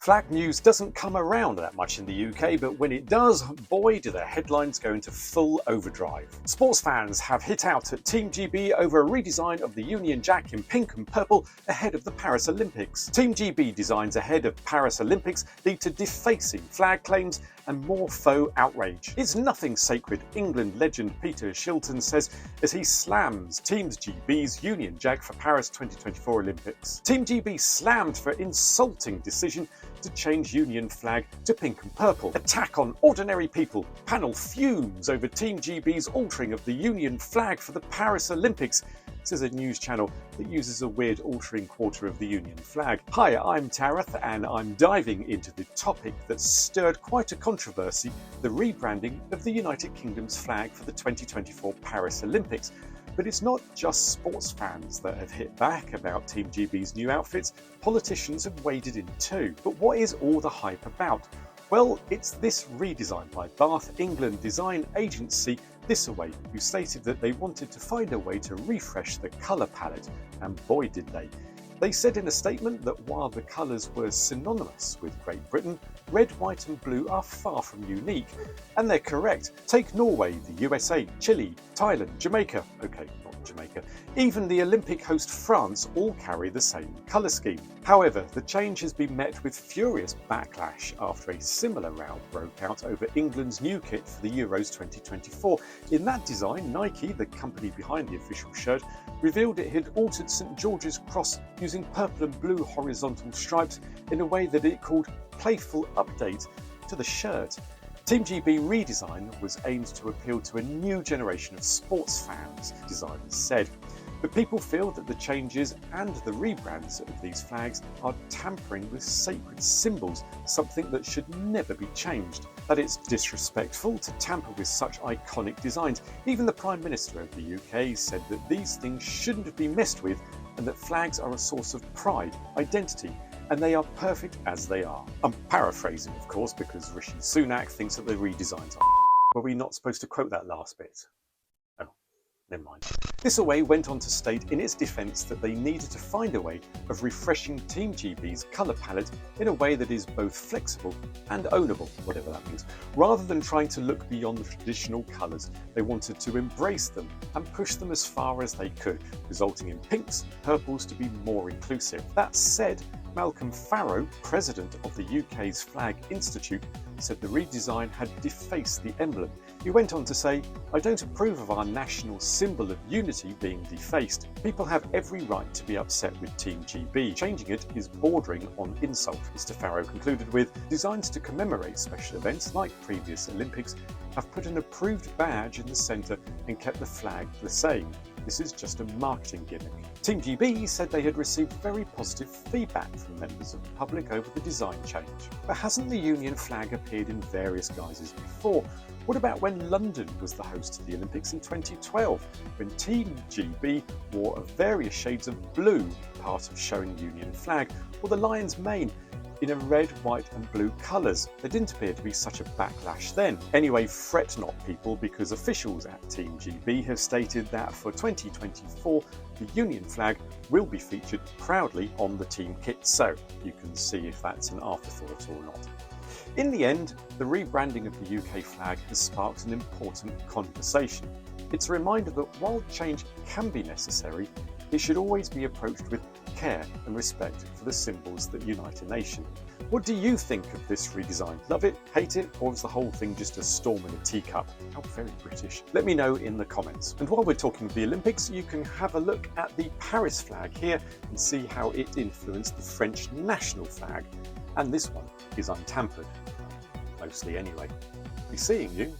Flag news doesn't come around that much in the UK, but when it does, boy do the headlines go into full overdrive. Sports fans have hit out at Team GB over a redesign of the Union Jack in pink and purple ahead of the Paris Olympics. Team GB designs ahead of Paris Olympics lead to defacing flag claims and more faux outrage. It's nothing sacred, England legend Peter Shilton says as he slams Team GB's Union Jack for Paris 2024 Olympics. Team GB slammed for insulting decision to change Union flag to pink and purple. Attack on ordinary people. Panel fumes over Team GB's altering of the Union flag for the Paris Olympics, says a news channel that uses a weird altering quarter of the Union flag. Hi, I'm Tarath and I'm diving into the topic that stirred quite a controversy, the rebranding of the United Kingdom's flag for the 2024 Paris Olympics. But it's not just sports fans that have hit back about Team GB's new outfits, politicians have waded in too. But what is all the hype about? Well, it's this redesign by Bath, England design agency THISAWAY, who stated that they wanted to find a way to refresh the colour palette, and boy did they. They said in a statement that while the colours were synonymous with Great Britain, red, white and blue are far from unique. And they're correct. Take Norway, the USA, Chile, Thailand, Jamaica, okay, not Jamaica, even the Olympic host France all carry the same colour scheme. However, the change has been met with furious backlash after a similar row broke out over England's new kit for the Euros 2024. In that design, Nike, the company behind the official shirt, revealed it had altered St George's Cross using purple and blue horizontal stripes in a way that it called playful update to the shirt. Team GB redesign was aimed to appeal to a new generation of sports fans, designers said. But people feel that the changes and the rebrands of these flags are tampering with sacred symbols, something that should never be changed. That it's disrespectful to tamper with such iconic designs. Even the Prime Minister of the UK said that these things shouldn't be messed with and that flags are a source of pride, identity, and they are perfect as they are. I'm paraphrasing, of course, because Rishi Sunak thinks that the redesigns are. Were we not supposed to quote that last bit? Oh, never mind. THISAWAY went on to state in its defence that they needed to find a way of refreshing Team GB's colour palette in a way that is both flexible and ownable, whatever that means. Rather than trying to look beyond the traditional colours, they wanted to embrace them and push them as far as they could, resulting in pinks and purples to be more inclusive. That said, Malcolm Farrow, president of the UK's Flag Institute, said the redesign had defaced the emblem. He went on to say, "I don't approve of our national symbol of unity being defaced. People have every right to be upset with Team GB. Changing it is bordering on insult." Mr. Farrow concluded with, "Designs to commemorate special events like previous Olympics have put an approved badge in the centre and kept the flag the same. This is just a marketing gimmick." Team GB said they had received very positive feedback from members of the public over the design change. But hasn't the Union flag appeared in various guises before? What about when London was the host of the Olympics in 2012, when Team GB wore various shades of blue, part of showing the Union flag, or the lion's mane in a red, white and blue colours? There didn't appear to be such a backlash then. Anyway, fret not people, because officials at Team GB have stated that for 2024 the Union flag will be featured proudly on the team kit, so you can see if that's an afterthought or not. In the end, the rebranding of the UK flag has sparked an important conversation. It's a reminder that while change can be necessary, it should always be approached with care and respect for the symbols that unite a nation. What do you think of this redesign? Love it, hate it, or is the whole thing just a storm in a teacup? How very British. Let me know in the comments. And while we're talking of the Olympics, you can have a look at the Paris flag here and see how it influenced the French national flag. And this one is untampered. Mostly anyway. Be seeing you